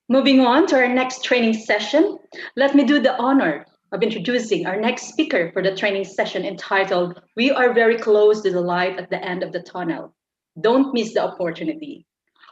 Moving on to our next training session, let me do the honor of introducing our next speaker for the training session entitled We Are Very Close to the Light at the End of the Tunnel. Don't miss the opportunity.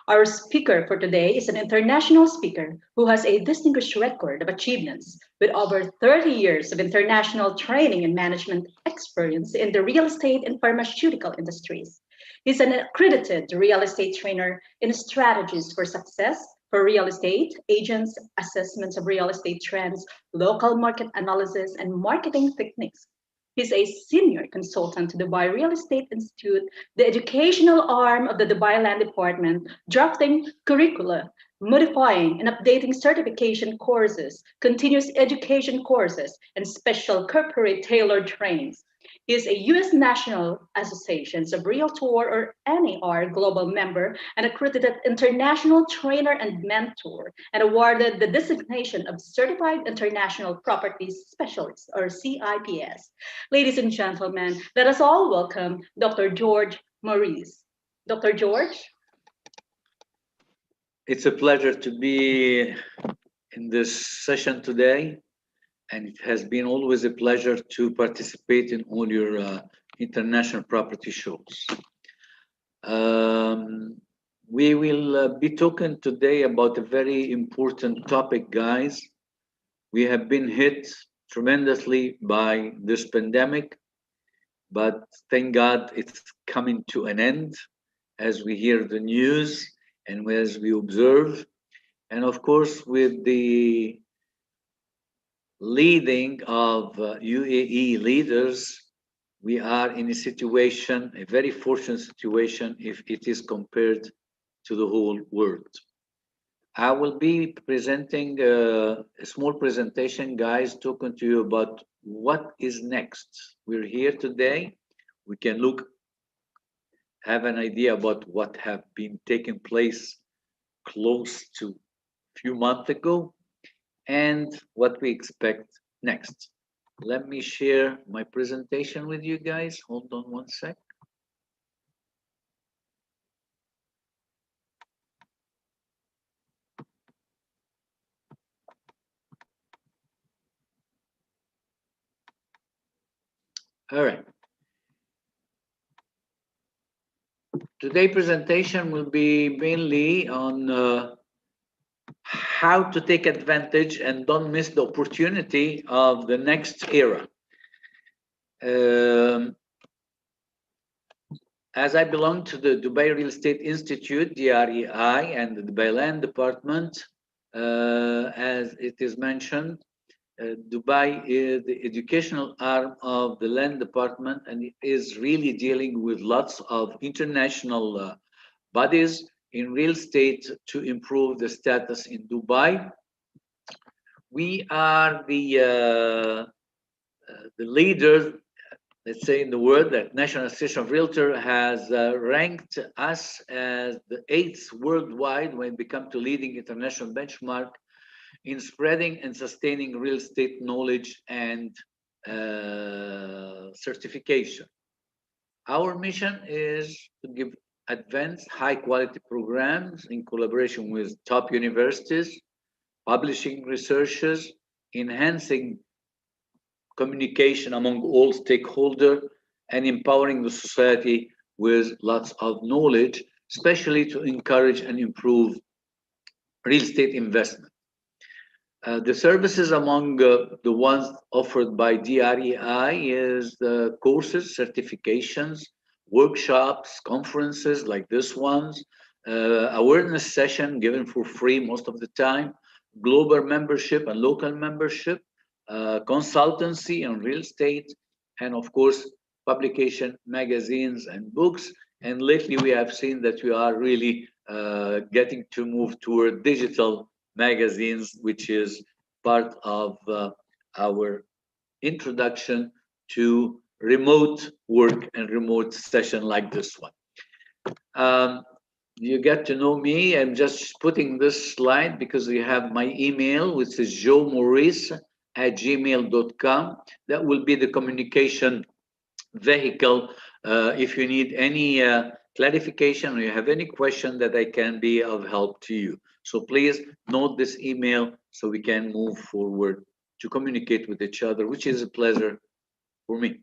Our speaker for today is an international speaker who has a distinguished record of achievements with over 30 years of international training and management experience in the real estate and pharmaceutical industries. He's an accredited real estate trainer in strategies for success for real estate agents, assessments of real estate trends, local market analysis, and marketing techniques. He's a senior consultant to Dubai Real Estate Institute, the educational arm of the Dubai Land Department, drafting curricula, modifying and updating certification courses, continuous education courses, and special corporate tailored trainings. He is a U.S. National Associations of Realtor or NAR global member, an accredited international trainer and mentor, and awarded the designation of Certified International Property Specialist or CIPS. Ladies and gentlemen, let us all welcome Dr. George Maurice. Dr. George? It's a pleasure to be in this session today, and it has been always a pleasure to participate in all your international property shows. We will be talking today about a very important topic, guys. We have been hit tremendously by this pandemic, but thank God it's coming to an end as we hear the news and as we observe. And of course, with the leading of UAE leaders, we are in a situation, a very fortunate situation, if it is compared to the whole world. I will be presenting a small presentation, guys, talking to you about what is next. We're here today. We can have an idea about what have been taking place close to a few months ago and what we expect next. Let me share my presentation with you guys. Hold on one sec. All right. Today's presentation will be mainly on how to take advantage and don't miss the opportunity of the next era. As I belong to the Dubai Real Estate Institute, DREI, and the Dubai Land Department, as it is mentioned, Dubai is the educational arm of the Land Department and is really dealing with lots of international bodies in real estate to improve the status in Dubai. We are the leaders, let's say, in the world. That National Association of Realtors has ranked us as the 8th worldwide when it comes to leading international benchmark in spreading and sustaining real estate knowledge and certification. Our mission is to give advanced high-quality programs in collaboration with top universities, publishing researchers, enhancing communication among all stakeholders, and empowering the society with lots of knowledge, especially to encourage and improve real estate investment. The services among the ones offered by DREI is the courses, certifications, workshops, conferences like this ones, awareness session given for free most of the time, global membership and local membership, consultancy on real estate, and of course, publication, magazines, and books. And lately we have seen that we are really getting to move toward digital magazines, which is part of our introduction to remote work and remote session like this one. You get to know me. I'm just putting this slide because we have my email, which is joemaurice@gmail.com. That will be the communication vehicle if you need any clarification or you have any question that I can be of help to you. So please note this email so we can move forward to communicate with each other, which is a pleasure for me.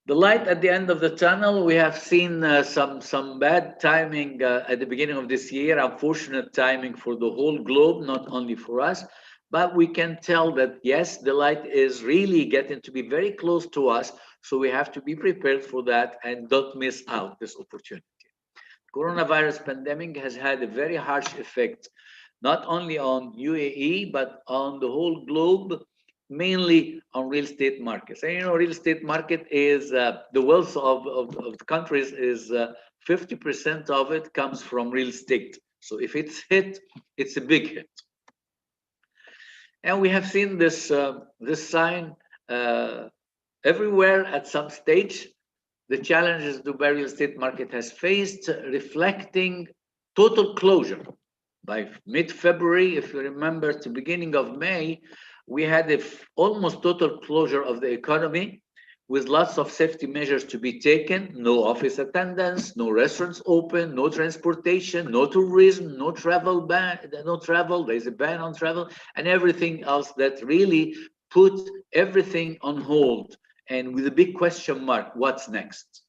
The light at the end of the tunnel, we have seen some bad timing at the beginning of this year, unfortunate timing for the whole globe, not only for us, but we can tell that, yes, the light is really getting to be very close to us, so we have to be prepared for that and don't miss out this opportunity. Coronavirus pandemic has had a very harsh effect, not only on UAE, but on the whole globe, mainly on real estate markets. And you know, real estate market is the wealth of the countries is 50% of it comes from real estate. So if it's hit, it's a big hit. And we have seen this this sign everywhere at some stage. The challenges the Dubai real estate market has faced, reflecting total closure. By mid-February, if you remember, to beginning of May, we had almost total closure of the economy with lots of safety measures to be taken, no office attendance, no restaurants open, no transportation, no tourism, no travel ban, there's a ban on travel, and everything else that really put everything on hold. And with a big question mark, what's next?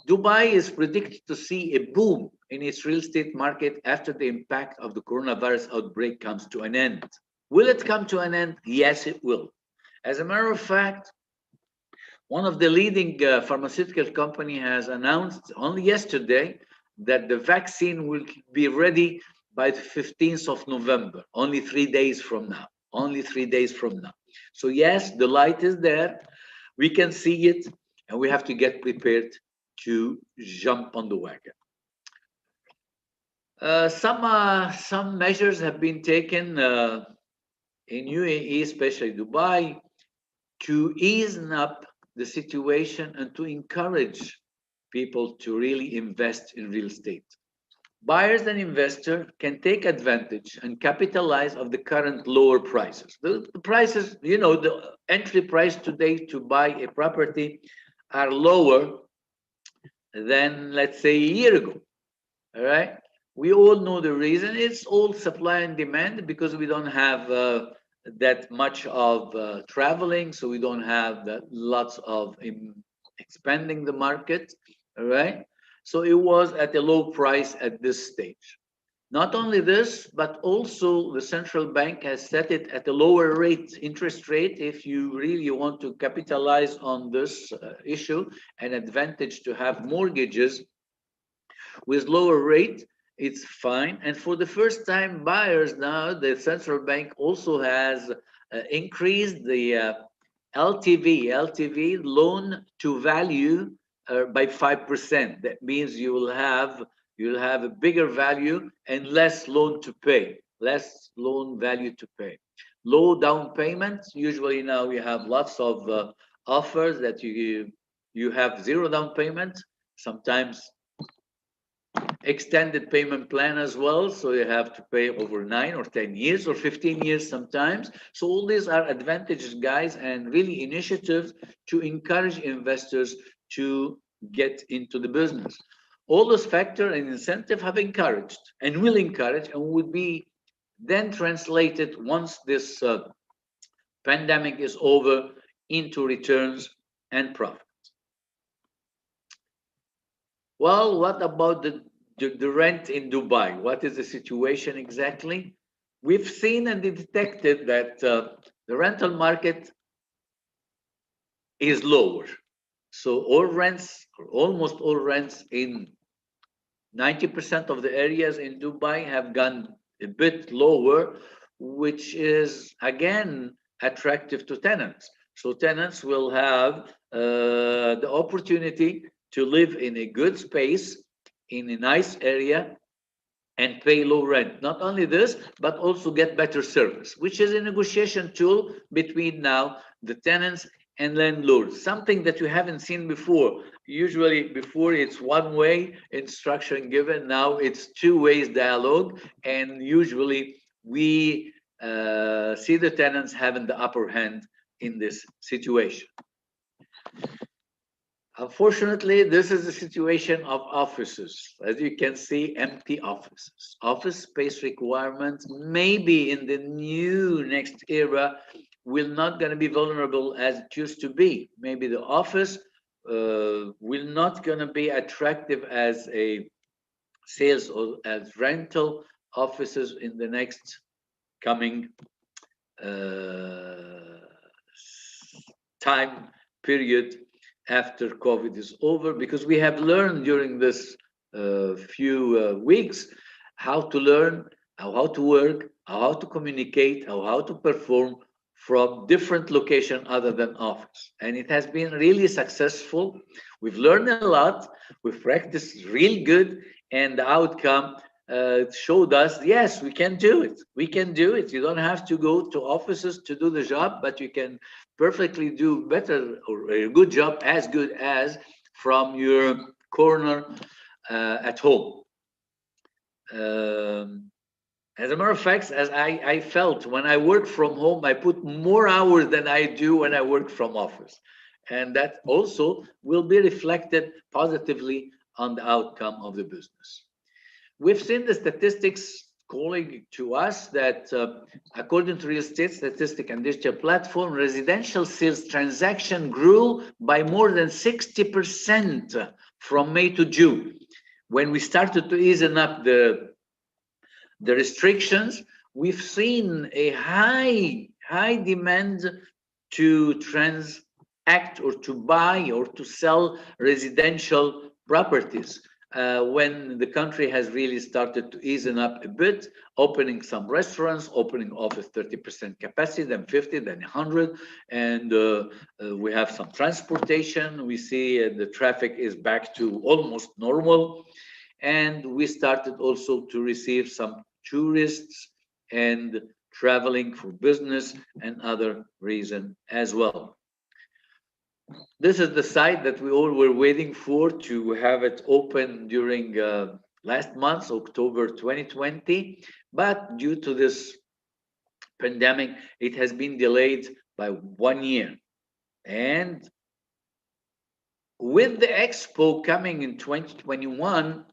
Dubai is predicted to see a boom in its real estate market after the impact of the coronavirus outbreak comes to an end. Will it come to an end? Yes, it will. As a matter of fact, one of the leading pharmaceutical company has announced only yesterday that the vaccine will be ready by the 15th of November, only 3 days from now, only 3 days from now. So yes, the light is there. We can see it, and we have to get prepared to jump on the wagon. Some measures have been taken in UAE, especially Dubai, to ease up the situation and to encourage people to really invest in real estate. Buyers and investors can take advantage and capitalize of the current lower prices. The prices, you know, the entry price today to buy a property are lower than, let's say, a year ago. All right. We all know the reason. It's all supply and demand because we don't have that much of traveling, so we don't have lots of expanding the market. All right. So it was at a low price at this stage. Not only this, but also the central bank has set it at a lower rate, interest rate, if you really want to capitalize on this issue, an advantage to have mortgages with lower rate, it's fine. And for the first time, buyers now, the central bank also has increased the LTV, loan to value, by 5%. That means you'll have a bigger value and less loan to pay, less loan value to pay. Low down payments. Usually now we have lots of offers that you have zero down payment. Sometimes extended payment plan as well, so you have to pay over 9 or 10 years or 15 years sometimes. So all these are advantages, guys, and really initiatives to encourage investors to get into the business. All those factors and incentive have encouraged and will encourage and will be then translated once this pandemic is over into returns and profits. Well, what about the rent in Dubai? What is the situation exactly? We've seen and detected that the rental market is lower. So all rents, or almost all rents in 90% of the areas in Dubai have gone a bit lower, which is again attractive to tenants. So tenants will have the opportunity to live in a good space, in a nice area, and pay low rent. Not only this, but also get better service, which is a negotiation tool between now the tenants and landlords, something that you haven't seen before. Usually before it's one way instruction given, now it's two ways dialogue, and usually we see the tenants having the upper hand in this situation. Unfortunately, this is the situation of offices. As you can see, empty offices. Office space requirements, maybe in the new next era, will not going to be vulnerable as it used to be. Maybe the office will not going to be attractive as a sales or as rental offices in the next coming time period after COVID is over, because we have learned during this few weeks how to learn, how to work, how to communicate, how to perform from different location other than office. And it has been really successful. We've learned a lot, we've practiced real good, and the outcome showed us, yes, we can do it. We can do it. You don't have to go to offices to do the job, but you can perfectly do better or a good job, as good as from your corner at home. As a matter of fact, as I felt when I work from home, I put more hours than I do when I work from office. And that also will be reflected positively on the outcome of the business. We've seen the statistics calling to us that according to Real Estate Statistic and Digital Platform, residential sales transaction grew by more than 60% from May to June. When we started to ease up the restrictions, we've seen a high demand to transact or to buy or to sell residential properties. When the country has really started to ease up a bit, opening some restaurants, opening office 30% capacity, then 50, then 100, and we have some transportation. We see the traffic is back to almost normal, and we started also to receive some tourists and traveling for business and other reason as well. This is the site that we all were waiting for to have it open during last month, October 2020. But due to this pandemic, it has been delayed by 1 year. And with the expo coming in 2021,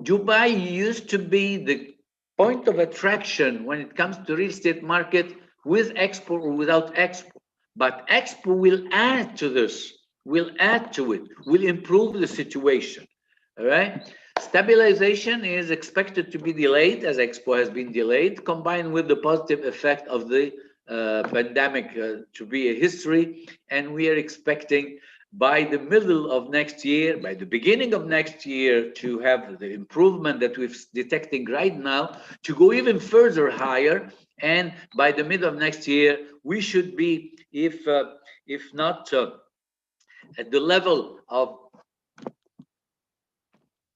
Dubai used to be the point of attraction when it comes to real estate market, with expo or without expo. But expo will add to this, will add to it, will improve the situation. All right. Stabilization is expected to be delayed, as expo has been delayed, combined with the positive effect of the pandemic to be a history. And we are expecting by the middle of next year, by the beginning of next year, to have the improvement that we're detecting right now to go even further higher. And by the middle of next year, we should be, if not at the level of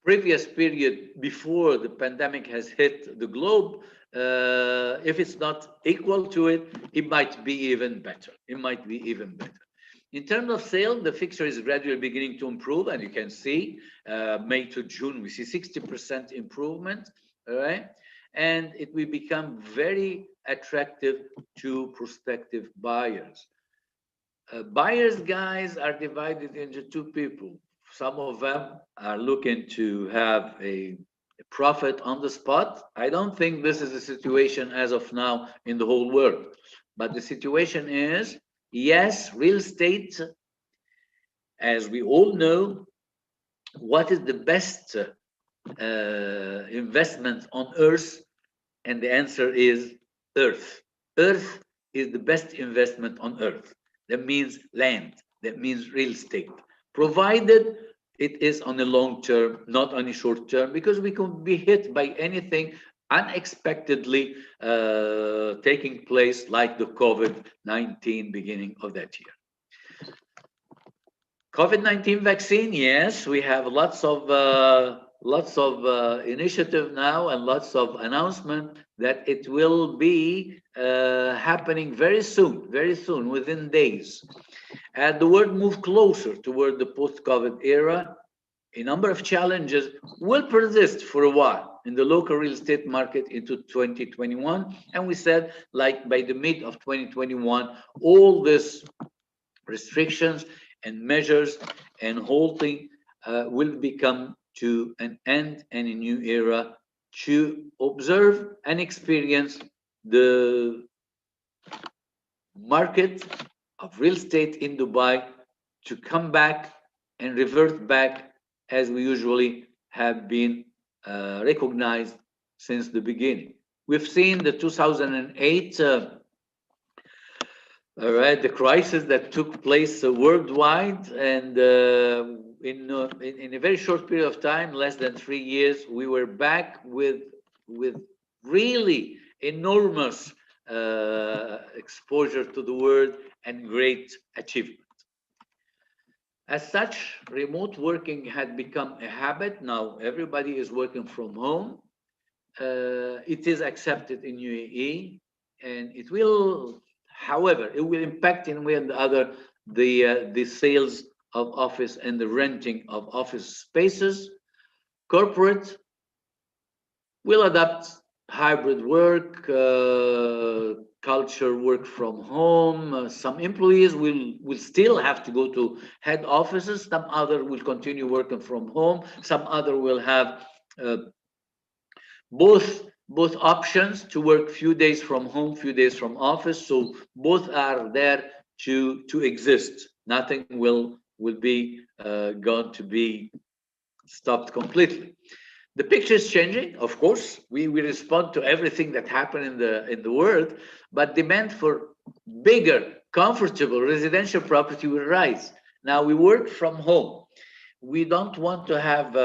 previous period before the pandemic has hit the globe, if it's not equal to it, it might be even better. It might be even better. In terms of sale, the fixture is gradually beginning to improve, and you can see May to June, we see 60% improvement, all right? And it will become very attractive to prospective buyers. Buyers, guys, are divided into two people. Some of them are looking to have a profit on the spot. I don't think this is the situation as of now in the whole world. But the situation is, yes, real estate, as we all know, what is the best investment on earth? And the answer is earth. Earth is the best investment on earth. That means land, that means real estate, provided it is on a long term, not on a short term, because we can be hit by anything unexpectedly taking place, like the COVID-19 beginning of that year. COVID-19 vaccine, yes, we have lots of initiative now and lots of announcement that it will be happening very soon, within days. And the world move closer toward the post-COVID era. A number of challenges will persist for a while in the local real estate market into 2021. And we said, like by the mid of 2021, all these restrictions and measures and halting will become to an end and a new era to observe and experience the market of real estate in Dubai to come back and revert back as we usually have been recognized since the beginning. We've seen the 2008 the crisis that took place worldwide, and in a very short period of time, less than 3 years, we were back with really enormous exposure to the world and great achievement. As such, remote working had become a habit. Now everybody is working from home. It is accepted in UAE, and it will, however, it will impact in one way or the other the sales of office and the renting of office spaces. Corporate will adapt hybrid work, culture, work from home. Some employees will still have to go to head offices. Some other will continue working from home. Some other will have both options to work few days from home, few days from office. So both are there to exist. Nothing will be going to be stopped completely. The picture is changing, of course. We respond to everything that happened in the world, but demand for bigger, comfortable residential property will rise. Now we work from home. We don't want to have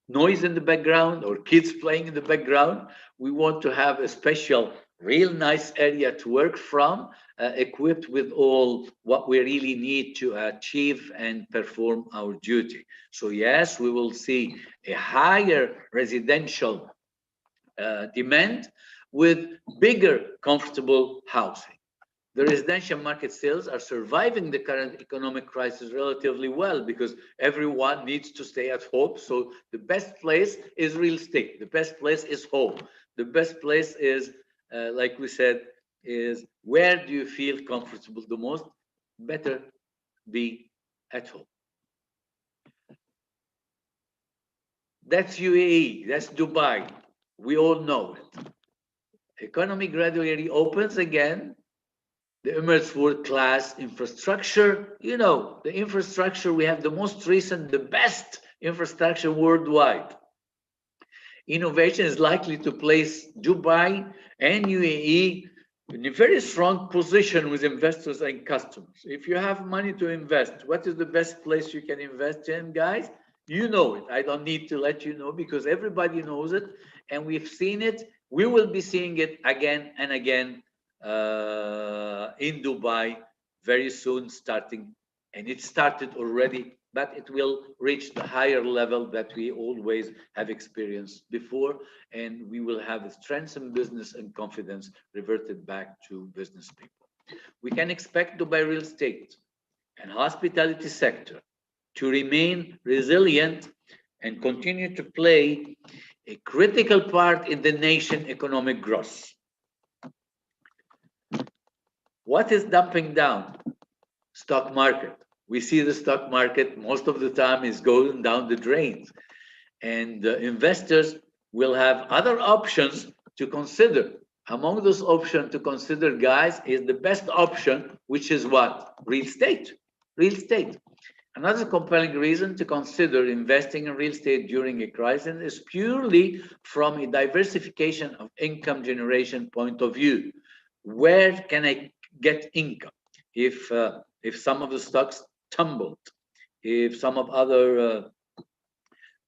noise in the background or kids playing in the background. We want to have a special, real nice area to work from, equipped with all what we really need to achieve and perform our duty. So yes, we will see a higher residential demand with bigger, comfortable housing. The residential market sales are surviving the current economic crisis relatively well because everyone needs to stay at home. So the best place is real estate. The best place is home. The best place is, like we said, is where do you feel comfortable the most? Better be at home. That's UAE, that's Dubai. We all know it. Economy gradually reopens again. The Emirates world-class infrastructure, you know, the infrastructure, we have the most recent, the best infrastructure worldwide. Innovation is likely to place Dubai and UAE in a very strong position with investors and customers. If you have money to invest, what is the best place you can invest in, guys? You know it. I don't need to let you know because everybody knows it and we've seen it. We will be seeing it again and again in Dubai very soon, starting, and it started already, but it will reach the higher level that we always have experienced before, and we will have the strength in business and confidence reverted back to business people. We can expect Dubai real estate and hospitality sector to remain resilient and continue to play a critical part in the nation economic growth. What is dumping down? Stock market. We see the stock market most of the time is going down the drains, and investors will have other options to consider. Among those options to consider, guys, is the best option, which is what? Real estate. Real estate. Another compelling reason to consider investing in real estate during a crisis is purely from a diversification of income generation point of view. Where can I get income if some of the stocks tumbled, if some of other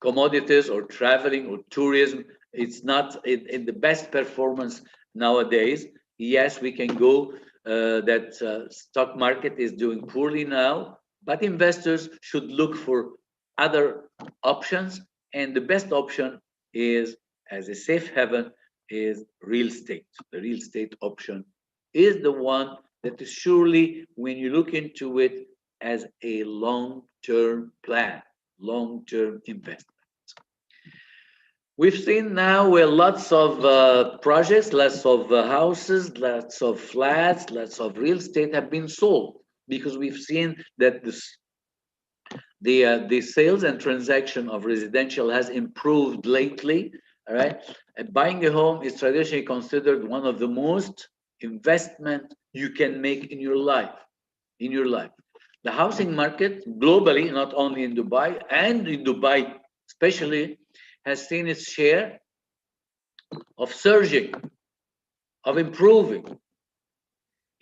commodities or traveling or tourism, it's not in the best performance nowadays? Yes, we can go that stock market is doing poorly now, but investors should look for other options, and the best option is, as a safe haven, is real estate. The real estate option is the one that is surely, when you look into it, as a long-term plan, long-term investment. We've seen now lots of projects, lots of houses, lots of flats, lots of real estate have been sold because we've seen that the sales and transaction of residential has improved lately. All right, and buying a home is traditionally considered one of the most investment you can make in your life. In your life, the housing market globally, not only in Dubai and in Dubai especially, has seen its share of surging, of improving.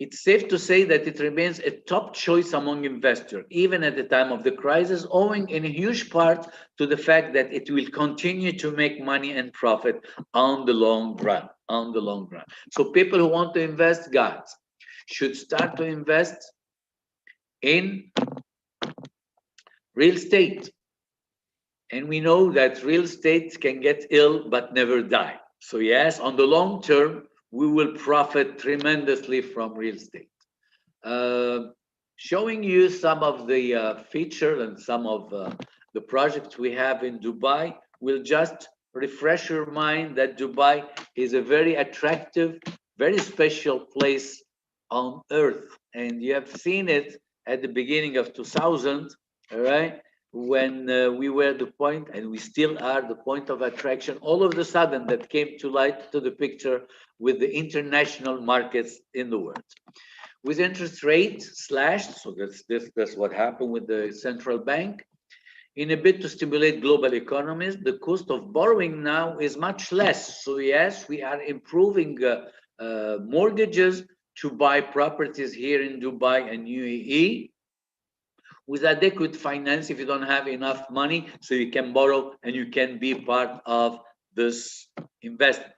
It's safe to say that it remains a top choice among investors, even at the time of the crisis, owing in a huge part to the fact that it will continue to make money and profit on the long run. On the long run. So people who want to invest, guys, should start to invest in real estate. And we know that real estate can get ill but never die. So yes, on the long term, we will profit tremendously from real estate. Showing you some of the features and some of the projects we have in Dubai will just refresh your mind that Dubai is a very attractive, very special place on earth. And you have seen it at the beginning of 2000, all right? When we were the point, and we still are the point of attraction, all of a sudden that came to light to the picture with the international markets in the world. With interest rate slashed, so that's what happened with the central bank. In a bid to stimulate global economies, the cost of borrowing now is much less. So yes, we are improving mortgages to buy properties here in Dubai and UAE with adequate finance if you don't have enough money, so you can borrow and you can be part of this investment.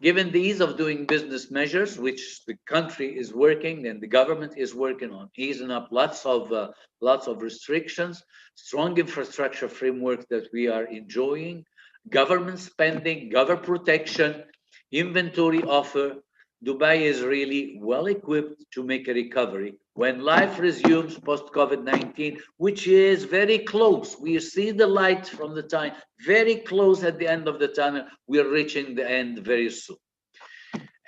Given the ease of doing business measures, which the country is working and the government is working on, easing up lots of restrictions, strong infrastructure framework that we are enjoying, government spending, government protection, inventory offer, Dubai is really well equipped to make a recovery when life resumes post-COVID-19, which is very close. We see the light from the tunnel, very close at the end of the tunnel. We are reaching the end very soon.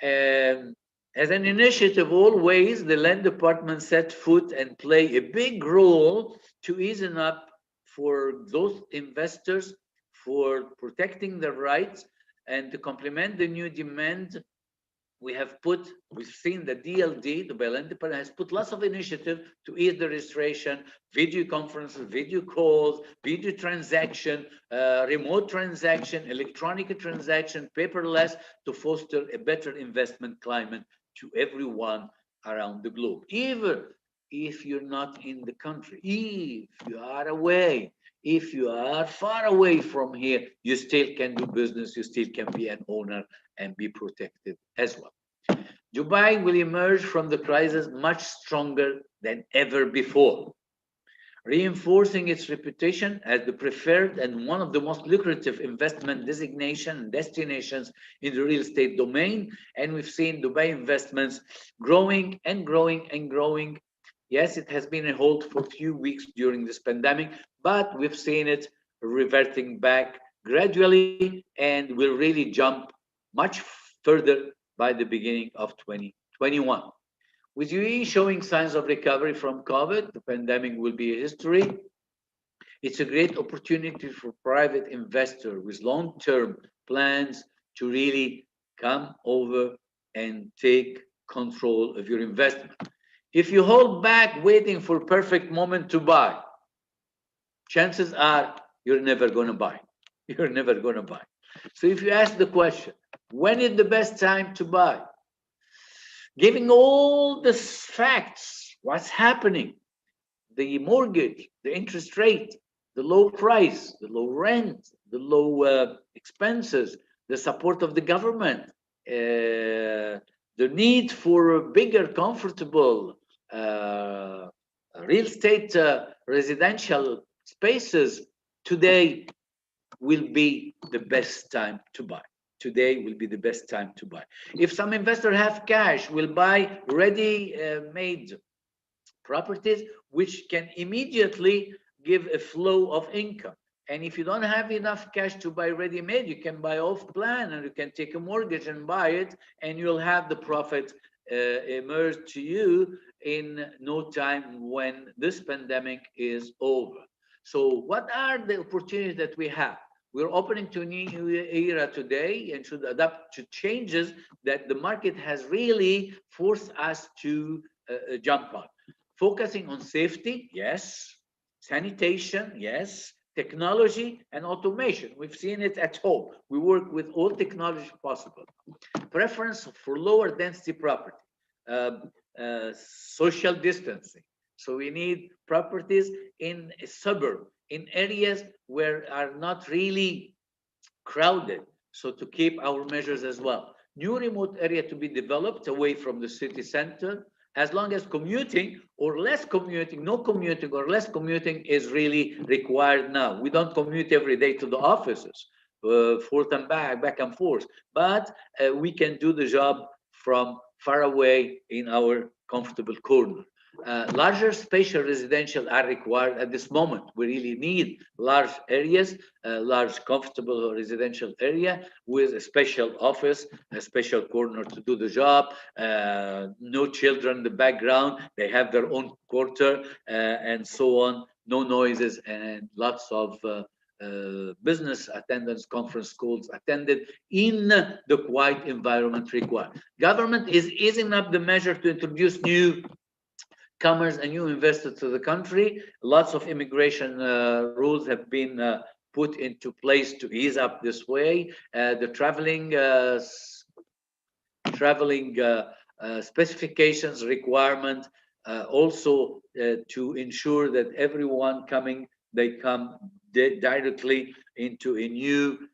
As an initiative, always the land department set foot and play a big role to easing up for those investors, for protecting their rights, and to complement the new demand. We've seen the DLD, the Land Department, has put lots of initiative to ease the registration, video conferences, video calls, video transaction, remote transaction, electronic transaction, paperless, to foster a better investment climate to everyone around the globe. Even if you're not in the country, if you are away, if you are far away from here, you still can do business, you still can be an owner and be protected as well. Dubai will emerge from the crisis much stronger than ever before, reinforcing its reputation as the preferred and one of the most lucrative investment destinations in the real estate domain. And we've seen Dubai investments growing and growing and growing. Yes, it has been a hold for a few weeks during this pandemic, but we've seen it reverting back gradually and will really jump much further by the beginning of 2021. With UAE showing signs of recovery from COVID, the pandemic will be a history. It's a great opportunity for private investors with long-term plans to really come over and take control of your investment. If you hold back waiting for perfect moment to buy, chances are you're never going to buy. You're never going to buy. So if you ask the question, when is the best time to buy? Giving all the facts, what's happening, the mortgage, the interest rate, the low price, the low rent, the low expenses, the support of the government, the need for bigger, comfortable real estate residential spaces, today will be the best time to buy. Today will be the best time to buy. If some investor have cash, will buy ready-made properties, which can immediately give a flow of income. And if you don't have enough cash to buy ready-made, you can buy off-plan and you can take a mortgage and buy it, and you'll have the profit emerge to you in no time when this pandemic is over. So what are the opportunities that we have? We're opening to a new era today and should adapt to changes that the market has really forced us to jump on. Focusing on safety, yes. Sanitation, yes. Technology and automation. We've seen it at home. We work with all technology possible. Preference for lower density property. Social distancing. So we need properties in a suburb, in areas where are not really crowded. So to keep our measures as well. New remote area to be developed away from the city center, as long as commuting or less commuting, no commuting or less commuting is really required now. We don't commute every day to the offices, forth and back and forth, but we can do the job from far away in our comfortable corner. Larger spatial residential are required at this moment. We really need large areas, large comfortable residential area with a special office, a special corner to do the job, no children in the background, they have their own quarter, and so on, no noises, and lots of business attendance, conference calls attended in the quiet environment required. Government is easing up the measure to introduce new comers and new investors to the country. Lots of immigration rules have been put into place to ease up this way. The traveling specifications requirement also to ensure that everyone coming, they come directly into a new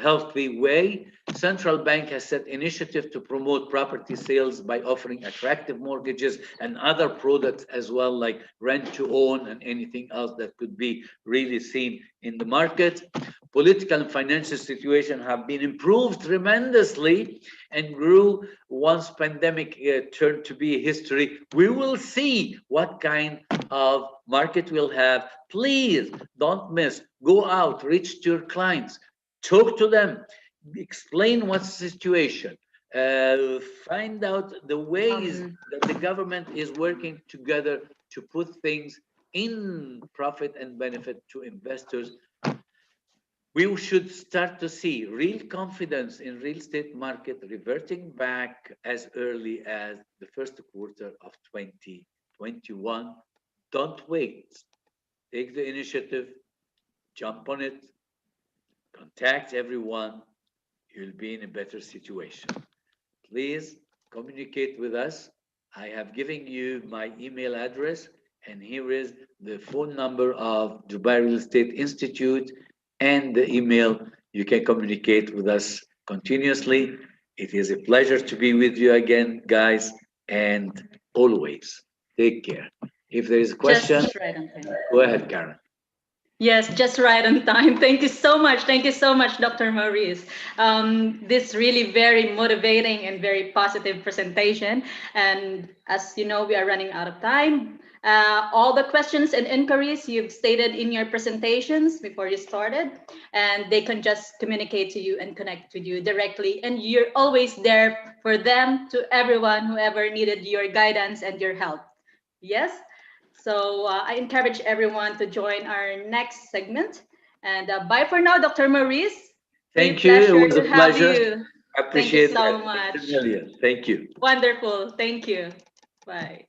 healthy way. Central bank has set initiative to promote property sales by offering attractive mortgages and other products as well, like rent to own and anything else that could be really seen in the market. Political and financial situation have been improved tremendously and grew once pandemic turned to be history. We will see what kind of market we'll have. Please don't miss. Go out, reach to your clients, talk to them, explain what's the situation, find out the ways that the government is working together to put things in profit and benefit to investors. We should start to see real confidence in real estate market reverting back as early as the first quarter of 2021. Don't wait. Take the initiative, jump on it, contact everyone. You'll be in a better situation. Please communicate with us. I have given you my email address, and here is the phone number of Dubai Real Estate Institute and the email. You can communicate with us continuously. It is a pleasure to be with you again, guys, and always take care. If there is a question, go ahead, Karen. Yes, just right on time. Thank you so much. Thank you so much, Dr. Maurice. This really very motivating and very positive presentation. And as you know, we are running out of time. All the questions and inquiries you've stated in your presentations before you started, and they can just communicate to you and connect with you directly. And you're always there for them, to everyone, whoever needed your guidance and your help. Yes? So I encourage everyone to join our next segment. And bye for now, Dr. Maurice. Thank you. It was a pleasure. I appreciate it so much. Thank you. Wonderful. Thank you. Bye.